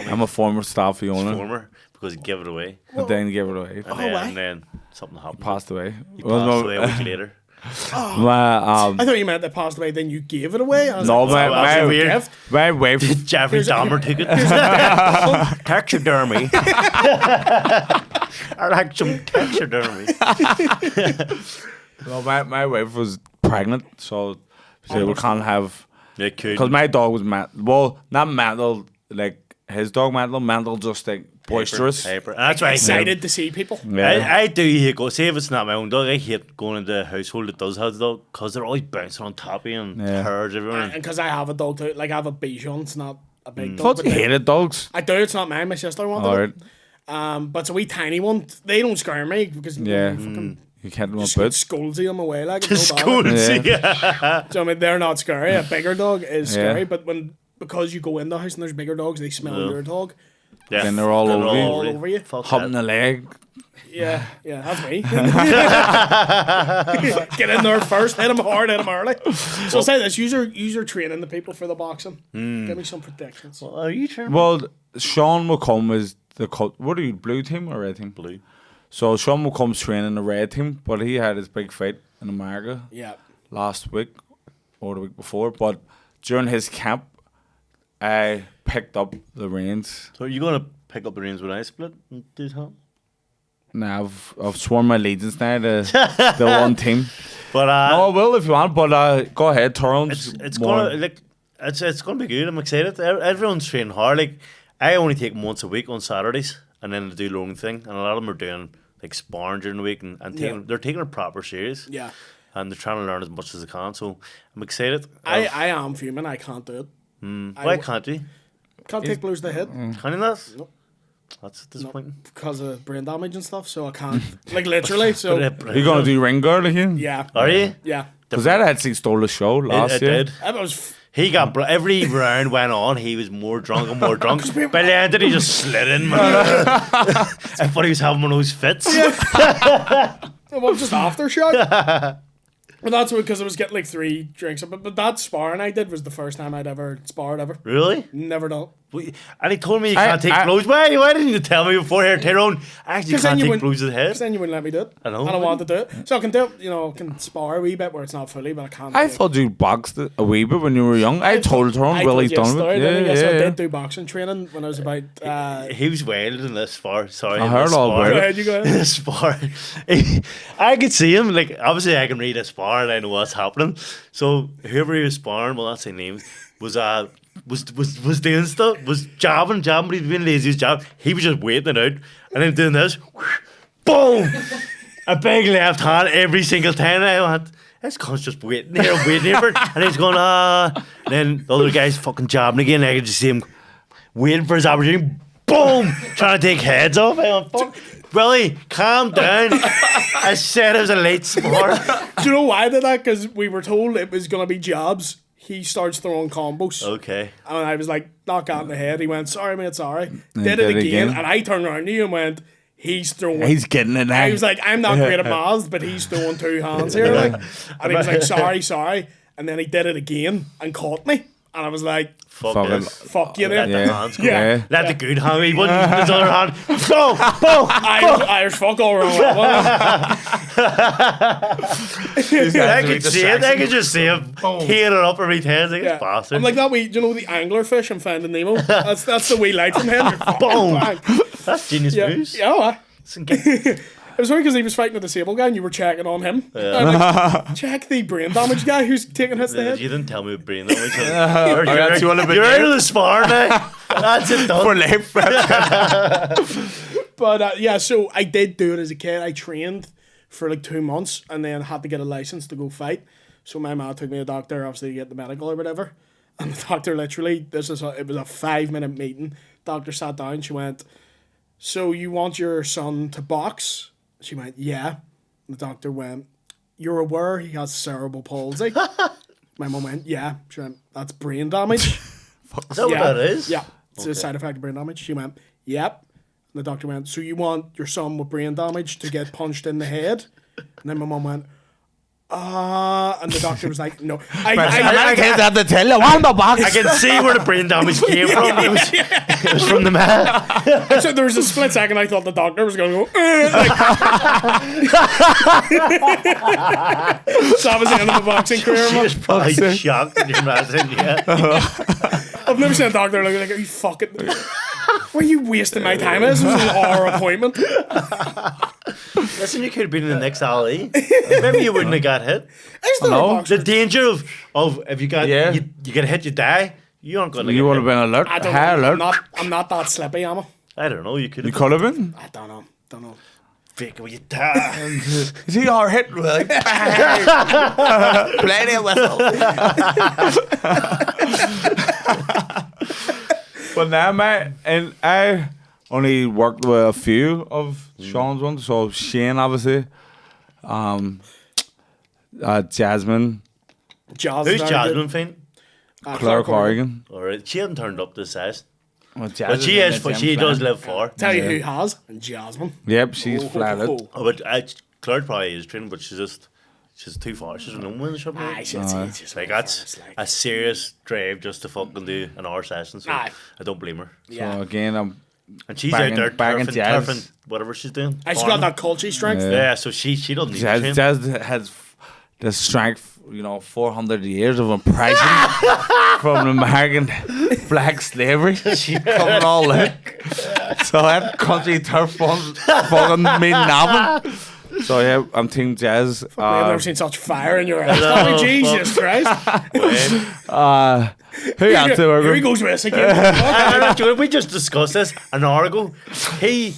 I'm a former Staffy owner. Former because he gave it away, And then gave it away. and then something happened. Passed away. He passed away a week later. My, I thought you meant they passed away, then you gave it away. I was no, like, that's my, weird. gift. my wife. Jeffrey Here's a- Dahmer took it. Taxidermy. I like some taxidermy. No, my wife was pregnant, so we can't have. Yeah, Because my dog was well, not mental, like his dog mental just like boisterous. Hyper. And that's why Excited to see people. I do hate go. See if it's not my own dog, I hate going into a household that does have a dog because they're always bouncing on top of you and purge everywhere. And because I have a dog too, like I have a Bichon, it's not a big I dog. thought but you they- hated dogs. I do. It's not mine. My sister wanted Alright. it. But it's a wee tiny one. They don't scare me because Yeah. fucking You can't run just boots. scolds them away like it's Just no go bother. and see. So I mean, they're not scary. A bigger dog is Yeah. scary, but because you go in the house and there's bigger dogs, they smell your dog. Yeah. Then they're all over you. All over you. Fuck Humping that. the leg. Yeah, that's me. Get in there first, hit them hard, hit them early. So I'll say this: user training the people for the boxing. Give me some predictions. Well, are you trying? Well, Sean McComb is the what are you, blue team or red team? Blue. So Sean McComb's training the red team, but he had his big fight in America Yeah. last week or the week before. But during his camp, I picked up the reins. So are you gonna pick up the reins when I split and do that? Now I've sworn my allegiance now to the one team. But No, I will if you want. But go ahead, Tyrone's it's more- gonna like it's gonna be good. I'm excited. Everyone's training hard. Like I only take them once a week on Saturdays, and then they do their own thing. And a lot of them are doing like sparring during the week, and taking, they're taking it proper serious. Yeah. And they're trying to learn as much as they can. So I'm excited. I am fuming. I can't do it. Why can't you? Can't take blows to hit Can you not? Nope. That's disappointing. because of brain damage and stuff. So I can't. Like literally. So Are you gonna do ring guard again? yeah. Are you? Yeah. Because that actually stole the show last It year. did. That was. He got every round went on. He was more drunk and more drunk. By the end, he just slid in. Man. I thought he was having one of those fits. Well, just aftershock. But that's because I was getting like 3 drinks. But that sparring I did was the first time I'd ever sparred ever. Really? Never done. And he told me you can't take blows. Why didn't you tell me before here, Tyrone? Actually, you can't take blows to the head. Because then you wouldn't let me do it. I know. I don't want to do it. So I can do it, I can spar a wee bit where it's not fully, but I can't. I do it. thought you boxed a wee bit when you were young. I told Tyrone I Willy's told you a done story, it. didn't I? Yeah, So I yeah. did do boxing training when I was about. He was wild in this spar. Sorry. I in heard this all spar. about Go it. ahead, you go ahead. This spar. I could see him. Like, obviously, I can read a spar and I know what's happening. So, whoever he was sparring, well, that's his name, was doing stuff, was jabbing, but he was being lazy as jab. He was just waiting it out and then doing this. Boom! A big left hand every single time. And I went, this cunt's just waiting here for it. And he's going, And then the other guy's fucking jabbing again. I could just see him waiting for his opportunity. Boom! Trying to take heads off. I went, fuck. Willy, calm down. I said it was a late spar. Do you know why I did that? Because we were told it was going to be jabs. He starts throwing combos. Okay. And I was like, knock out in the head. He went, sorry, mate, sorry. And Did it again. And I turned around to you and went, he's throwing. He's getting it now. I was like, I'm not great at mouths, but he's throwing 2 hands here. Like. And he was like, sorry. And then he did it again and caught me. And I was like, Fuck Fucking- this. fuck you, Let then. the Yeah. hands go. Yeah. Let the good hand. He wasn't using his other hand. Boom! Irish fuck all wrong. I could see it. I could just see him teeing it up every time. Like, Yeah. it's bastard. I'm like that wee, do you know the anglerfish in Finding Nemo? That's the wee light from him. Boom. Bang. That's genius Yeah. moves. Yeah. Listen, get- It was funny because he was fighting a disabled guy and you were checking on him. And I'm like, check the brain damage guy who's taking hits to the You head. didn't tell me about brain damage. that's you wanna be You're out there? of the spar now. That's it done. for life. But yeah, so I did do it as a kid. I trained for like 2 months and then had to get a license to go fight. So my mom took me to the doctor, obviously, to get the medical or whatever. And the doctor literally, it was a 5-minute meeting. Doctor sat down, she went, so you want your son to box? She went, yeah. The doctor went, you're aware he has cerebral palsy? My mum went, yeah. She went, that's brain damage. Is that what that is? Yeah, it's a side effect of brain damage. She went, yep. And the doctor went, so you want your son with brain damage to get punched in the head? And then my mum went, and the doctor was like, no. I can't have to tell you. I'm the box. I can see where the brain damage came from. It was from the man. So there was a split second I thought the doctor was going to go, so that was the end of the boxing career. She Man. was probably shocked. Can you imagine? Yeah. I've never seen a doctor look like, are you fucking... Why are you wasting my time? This was an hour appointment. Listen, you could have been in the next alley. Maybe you wouldn't have got hit. I still No. a boxer. The danger of if you got you get hit, you die. You aren't gonna. You would have been alert. I don't High know. alert. I'm not that slippy, am I? I don't know. You could You have could have been. I don't know. fake with your tar. Is he hard hit? Like, plenty of whistle. But now, mate, and I only worked with a few of Sean's ones. So Shane, obviously, Jasmine, Jasmine. Who's Jasmine Finn? Claire Corrigan. Alright, she hasn't turned up this size. Well, But she is. She does live far. Tell you who has. And Jasmine. Yep, she's flatted. Oh, but Claire probably is training, but she's too far. She's no one something. Aye, it's It's like that's a serious drive just to fucking do an hour session. So Aye. I don't blame her. Yeah. So again, And she's Banging- out there banging turfing whatever she's doing. I just got that culture strength. Yeah, so she doesn't need to train. Jazz has the strength, 400 years of oppression from American black slavery coming all out. So that country turf fucking mean nothing. So yeah, I'm Team Jazz. I've never seen such fire in your eyes. Jesus Christ. Who else do Here he we goes with us again. We just discussed this an hour ago. He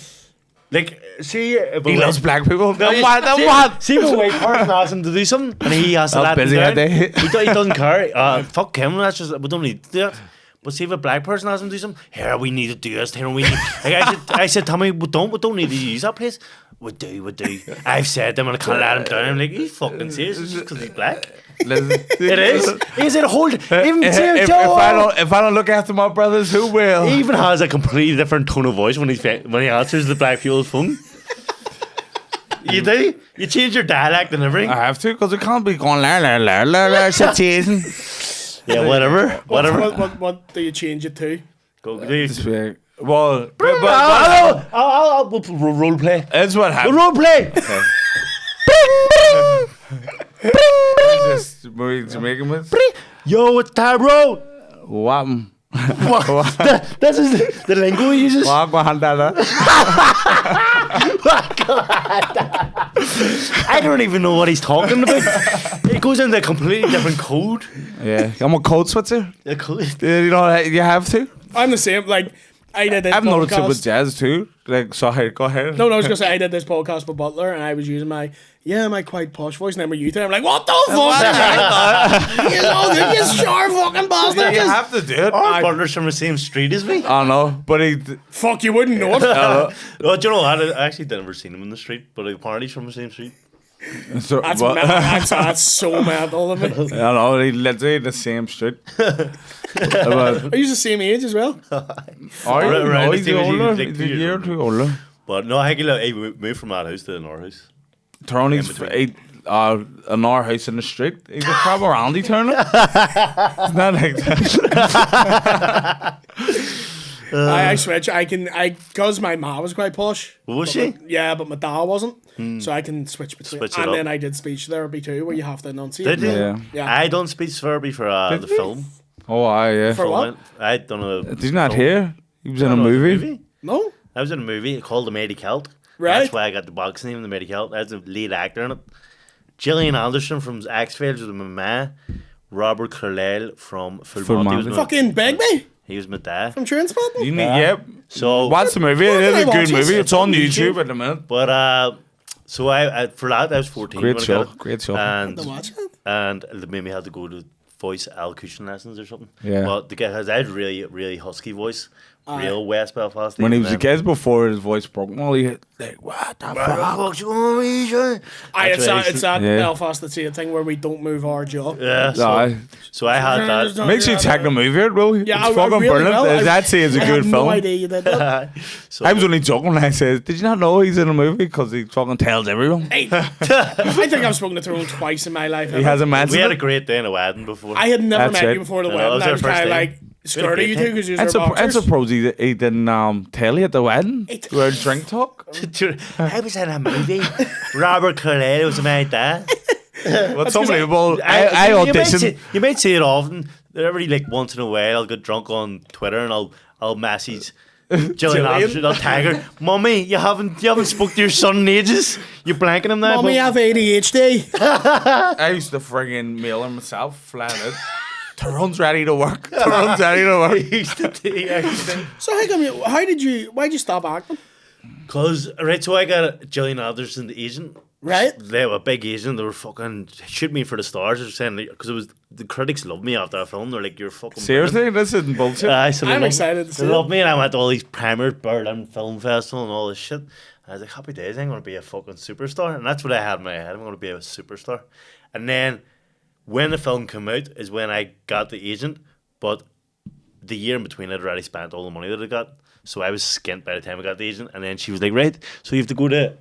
loves black people. Then what? See, the white person asks him to do something, and he has to I'm let busy him that down. day. He doesn't care. Fuck him. That's just we don't need to do that. But see, if a black person asks him to do something, here we need to do this. Here we need. I said, Tommy, we don't need to use that place. We do. I've said them, and I can't let him down. I'm like, he's fucking serious. It's just because he's black. It is. Is it hold? Even If I don't look after my brothers, who will? he even has a completely different tone of voice when he answers the black people's phone. You do? You change your dialect and everything. I have to, because it can't be going la situation. Yeah, whatever. What do you change it to? Go do. Well, We'll role play. that's what We'll happened. role play. Just Jamaican with Yo, it's Tyrone. what? This is the lingo he uses. I don't even know what he's talking about. It goes into a completely different code. Yeah, I'm a code switcher. The code. You have to. I'm the same. Like, I did this I've noticed it with podcast. Jazz too. Like, sorry, go ahead. No, I was going to say, I did this podcast with Butler, and I was using my quite posh voice, and then with you two, I'm like, what the fuck? You sure fucking bastard. You have to do it. Our partner's from the same street as me. I know, but he. Fuck, you wouldn't know it. Oh, do you know what? I actually never seen him in the street, but apparently he's from the same street. So, That's, but, that's so mental of me. I know, he literally the same street. But, Are you the same age as well? are you? Around No, the he's same age, older. he's like He's 2 a years year or older. two older. But no, I think he moved from that house to another house. Tony's between. in our house in the street. He's a proper Andy Turner. It's not like that. I switch. Because my ma was quite posh. Was she? Yeah, but my dad wasn't. So I can switch between. Switch it and up. then I did speech therapy too, where you have to enunciate. Did you? Yeah. Yeah. I done speech therapy for the film. Oh, yeah. For what? I done a. Did you not film. hear? He was in a No, it was movie. No? I was in a movie called The Mighty Celt. Right. That's why I got the box name, The Mighty Celt. I was the lead actor in it. Gillian Anderson from X-Files was my ma. Robert Carlyle from Full Full Monty was Monty. my, Fucking Begbie he was my dad. from Trainspotting? You need, yep. So, Watch the movie. Where It can I is a watch good this? movie. It's on YouTube. YouTube at the minute. but so I for that I was 14. Great when I show. got it. Great show. And To watch it? and they made me have to go to voice elocution lessons or something. Yeah. But the guy has I had really really husky voice, real West Belfast. When he even was a then. kid before his voice broke, well, he hit, like, what the What the fuck? fuck's wrong with you, son? It's That's that Yeah. Belfast that's the thing where we don't move our jaw. Yeah. Aye. So I had that. Make sure you check the movie out, bro. Yeah, It's I fucking really brilliant. will. I'd say it's a I good had film. no idea you did that. So I was only joking when I said, did you not know he's in a movie? Because he fucking tells everyone. Hey, I think I've spoken to Tyrone twice in my life. He hasn't mentioned we had a it. great day in a wedding before. I had never That's met it. you before the No, wedding. it was I our was first kind of day. like scared of you two because you're I boxers. suppose he didn't tell you at the wedding. It- We were drink talk. I was in a movie. Robert Carlyle was my dad. What's unbelievable. I auditioned. You might see it often. Every like once in a while, I'll get drunk on Twitter and I'll message Gillian Anderson. I'll tag her, "Mummy, you haven't spoke to your son in ages. You're blanking him now." Mommy, I have ADHD. I used to friggin' mail him myself, flat out. Tyrone's ready to work. Tyrone's ready to work. He used to do everything. So why'd you stop acting? Cause right, so I got Gillian Anderson, the agent. Right? They were a big agent. They were fucking shooting me for the stars. They're saying because it was the critics loved me after that film. They're like, "You're fucking Seriously, this isn't bullshit. I'm excited to see They it. loved me, and I went to all these premieres, Berlin Film Festival, and all this shit. And I was like, "Happy days! I'm going to be a fucking superstar." And that's what I had in my head. I'm going to be a superstar. And then when the film came out is when I got the agent. But the year in between, I'd already spent all the money that I got. So I was skint by the time I got the agent. And then she was like, right, so you have to go to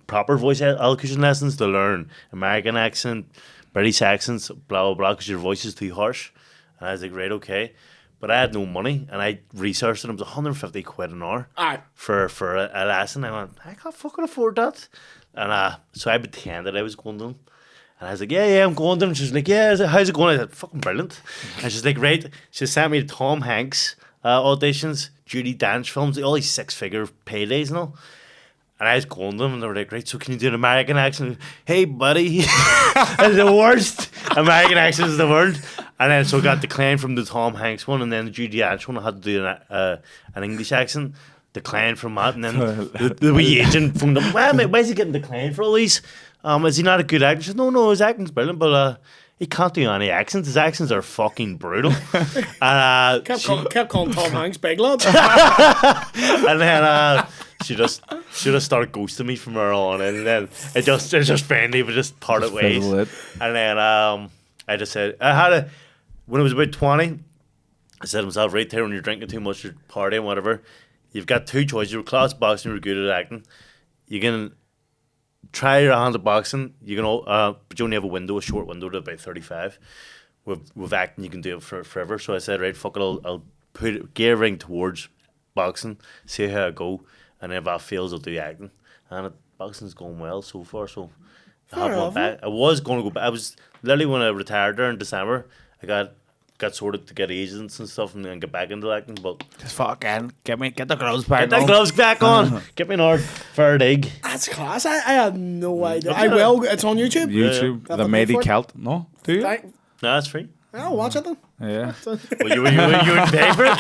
proper voice elocution lessons to learn American accent, British accents, blah, blah, blah, because your voice is too harsh. And I was like, right, okay. But I had no money. And I researched it. It was 150 quid an hour Aye. for a lesson. I went, I can't fucking afford that. And so I pretended I was going to them. And I was like, yeah, I'm going to them. She's like, yeah, how's it going? I said, fucking brilliant. And she's like, right. She sent me to Tom Hanks auditions, Judi Dench films, all these 6-figure paydays and all. And I was going to them and they were like, right, so can you do an American accent? Hey, buddy. That's the worst American accent in the world. And then so I got declined from the Tom Hanks one, and then the Judi Dench one, I had to do an English accent. Declined from that, and then the wee agent phoned up. Why is he getting declined for all these? Is he not a good actor? She said, no, his acting's brilliant, but he can't do any accents. His accents are fucking brutal. And Kept calling Tom Hanks big lad. and then she just started ghosting me from her on, and then it just friendly, but just parted ways. And then I just said when I was about 20, I said to myself, right there, when you're drinking too much, you're partying, whatever. You've got two choices. You're class boxing, you're good at acting. You can try your hand at boxing. You can, but you only have a short window to about 35. With acting, you can do it forever. So I said, right, fuck it, I'll put gear ring towards boxing, see how I go, and if that fails, I'll do acting. And boxing's going well so far. So I have went back. I was going to go back. I was literally when I retired there in December. I got sorted to get agents and stuff and then get back into acting, but Just fucking get the gloves back get the gloves back on. Get me an hard fair egg. That's class. I had no idea. I will. It's on YouTube. YouTube, Yeah. the Have I paid Matey for it? Celt. No? Do you? Right. No, that's free. I'll watch it then. Yeah. Well, you would pay for it?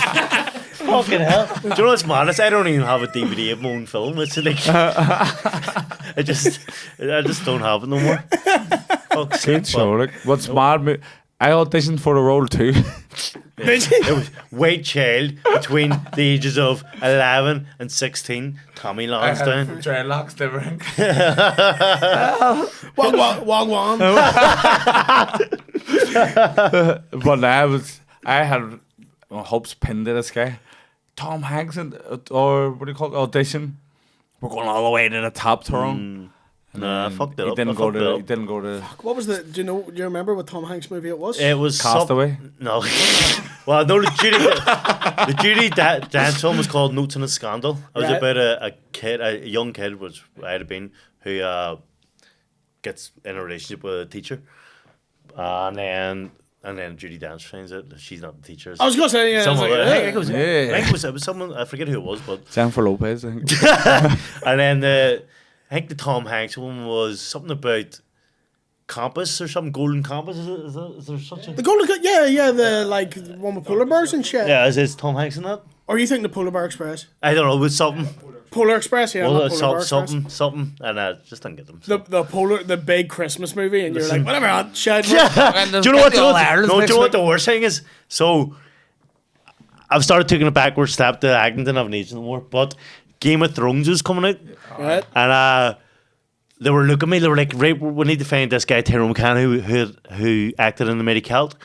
Fucking hell. Do you know what's madness? I don't even have a DVD of my own film. It's like I just don't have it no more. Fuck's sake. Good show. Like, what's mad? I auditioned for the role too. It was white child between the ages of 11 and 16. Tommy Lansdowne. Dreadlocks, different. Wag. But I had my hopes pinned to this guy. Tom Hanks or what do you call it? Audition. We're going all the way to the top, Tyrone. Nah, I fucked it He up. didn't I go fucked it to. up. He didn't go to. What was the? Do you remember what Tom Hanks movie it was? It was Castaway. No. Well, no, the Judi Dench film was called Notes on a Scandal. It was Right. about a young kid, which I'd have been, who gets in a relationship with a teacher, and then Judi Dench finds out that she's not the teacher. I was gonna say yeah. I think it was, Yeah. I think it was someone, I forget who it was, but Jennifer Lopez, I think. and then I think the Tom Hanks one was something about compass or something, golden compass. Is there such a? The Golden the like one with polar bears and shit. Yeah, is Tom Hanks in that? Or you think the Polar Bear Express? I don't know. It was something. Polar Express, yeah. Well, not Polar Bear Express. something, and I just didn't get them. The big Christmas movie, and you're Listen. like, whatever, that shit. Do you know what? The worst thing is? So I've started taking a backward step to acting. Didn't have an agent anymore, but Game of Thrones was coming out, Right? and they were looking at me. They were like, "Right, we need to find this guy Tyrone McKenna who acted in the Mighty Celt."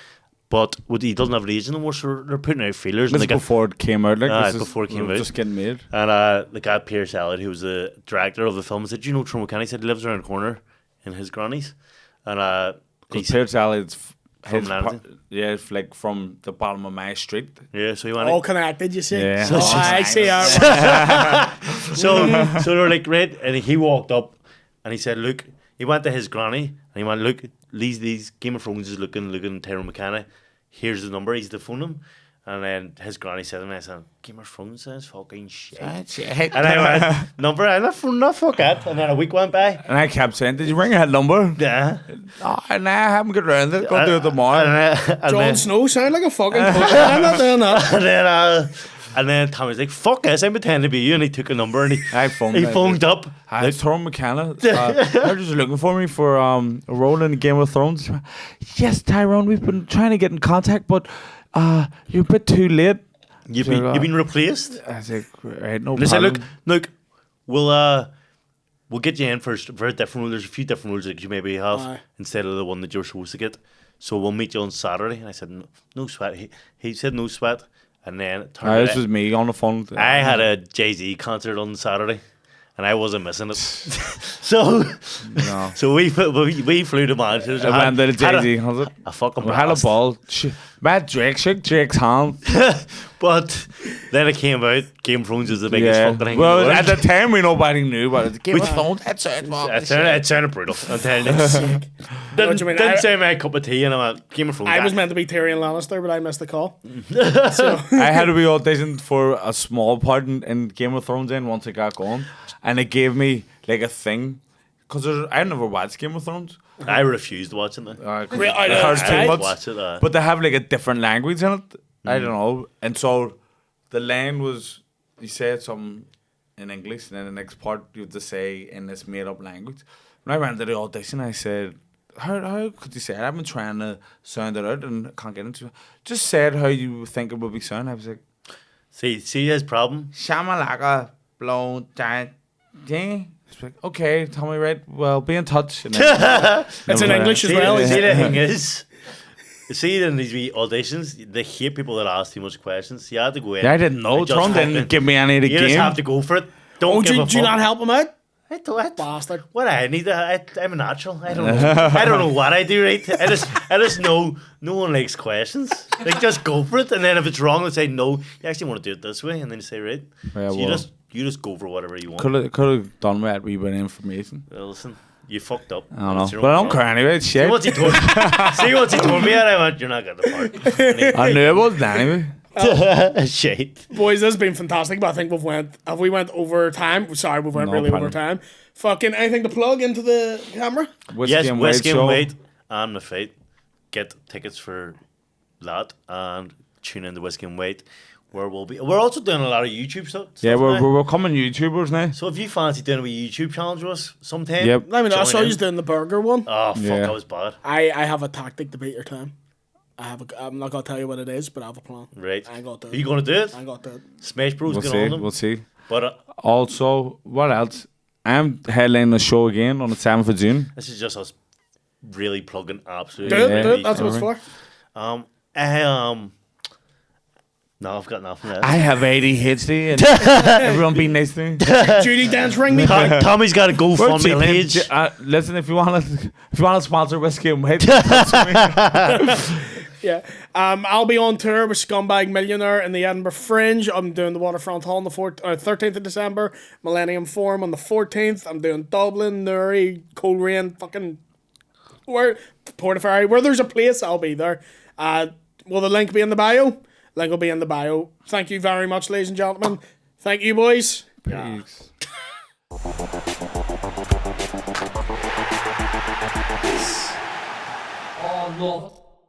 But he doesn't have an agent anymore, so they're putting out feelers. This And they got, before it came out. Like this is before it came out. just getting made. and the guy Pierce Elliott, who was the director of the film, said, "Do you know Tyrone McKenna?" He said he lives around the corner in his granny's, and he Because Pierce Elliott's From Lansing? it's like from the bottom of my street. yeah, so he went. All connected, you see. Yeah. Oh, I see how it works. So they were like, "Great," and he walked up, and he said, "Look," he went to his granny, and he went, "Look, these Game of Thrones is looking Tyrone McKenna. Here's the number." He's to phone him, And then his granny said to me, I said, Game of Thrones sounds fucking shit. And And I went, number, and not fuck it. And then a week went by. I kept saying, did you ring that number? Yeah. Oh, nah, I haven't got around it. Go do it tomorrow. Jon Snow sound like a fucking poser. I'm not doing that. And then Tommy's like, fuck this, I'm pretending to be you. And he took a number and he phoned up. Hi, it's Tyrone McKenna. They're just looking for me for a role in Game of Thrones. Yes, Tyrone, we've been trying to get in contact, but you're a bit too late. You've been replaced. I was like, right, no And they said, problem. look, we'll get you in for a different role. There's a few different roles that you maybe have instead of the one that you're supposed to get. So we'll meet you on Saturday. And I said, no sweat. He said no sweat. And then it turned out This was me on the phone. I had a Jay-Z concert on Saturday, and I wasn't missing it. so we flew to Manchester. I went to the Jay-Z concert. A fucking We had a blast. ball. Matt Drake shook Drake's hand. But then it came out, Game of Thrones is the biggest fucking thing. Well, in the at world. the time, nobody knew about it. Game of Thrones, it It sounded brutal. I'm telling you. What do you mean? Didn't say my cup of tea, and I went, Game of Thrones. I was meant to be Tyrion Lannister, but I missed the call. I had to be auditioned for a small part in Game of Thrones then once it got going. And it gave me like a thing. Because I never watched Game of Thrones. I refused watching it. I It hurts too I much. watch it. But they have like a different language in it. I don't know. And so the line was, you said something in English, and then the next part you have to say in this made up language. When I went to the audition, I said, how could you say it? I've been trying to sound it out and I can't get into it. Just said how you think it would be sound. I was like, See his problem? Shamalaka, blow, giant, ding. It's like, okay, tell me right. Well, be in touch. And then, It's in English as well. See, Is it? the thing is, see in these wee auditions, they hate people that ask too much questions. You had to go in. yeah, I didn't know. and just Tron hop didn't in. give me any of the You just game. have to go for it. Don't Oh, give a do you fuck. not help him out? I don't. Bastard. What I need, I'm a natural. I don't know. I don't know what I do right. I just know no one likes questions. Like just go for it, and then if it's wrong, they say no. You actually want to do it this way, and then you say right. Yeah, so well. you just go for whatever you want. Could have done with that wee bit of information. Well, listen, you fucked up. I don't That's know. your But I own don't fault. care anyway. It's See shit. what he told me, and I went, you're not getting the part. I knew it wasn't anyway. Shit. Boys, this has been fantastic, but I think we went over time. Sorry, we went No really problem. over time. Fucking anything to plug into the camera? Yes, and Whiskey show. and Wait and the Fate. Get tickets for that and tune in to Whiskey and Wait, where we'll be. We're also doing a lot of YouTube stuff. Yeah, now. we're becoming YouTubers now. So if you fancy doing a wee YouTube challenge with us sometime, Yep. Let me know. I join saw in. you doing the burger one. Oh fuck, Yeah. that was bad. I have a tactic to beat your time. I'm not gonna tell you what it is, but I have a plan. Right. I ain't got to. Are you gonna do it? I ain't got to. Smash Bros. We'll get see. on them. We'll see. But Also, what else? I'm headlining the show again on the 7th of June. this is just us really plugging absolutely. Do it, Yeah. do it. That's what it's for. No, I've got nothing else. I have ADHD and everyone be nice to me. Judy Dance, ring me. Tommy's got a GoFundMe page. Listen, if you want to sponsor Whiskey and Wait, Yeah. I'll be on tour with Scumbag Millionaire in the Edinburgh Fringe. I'm doing the Waterfront Hall on the 13th of December. Millennium Forum on the 14th. I'm doing Dublin, Newry, Coleraine, fucking Portaferry. Where there's a place, I'll be there. Will the link be in the bio? Link will be in the bio. Thank you very much, ladies and gentlemen. Thank you, boys. Peace. Oh, no.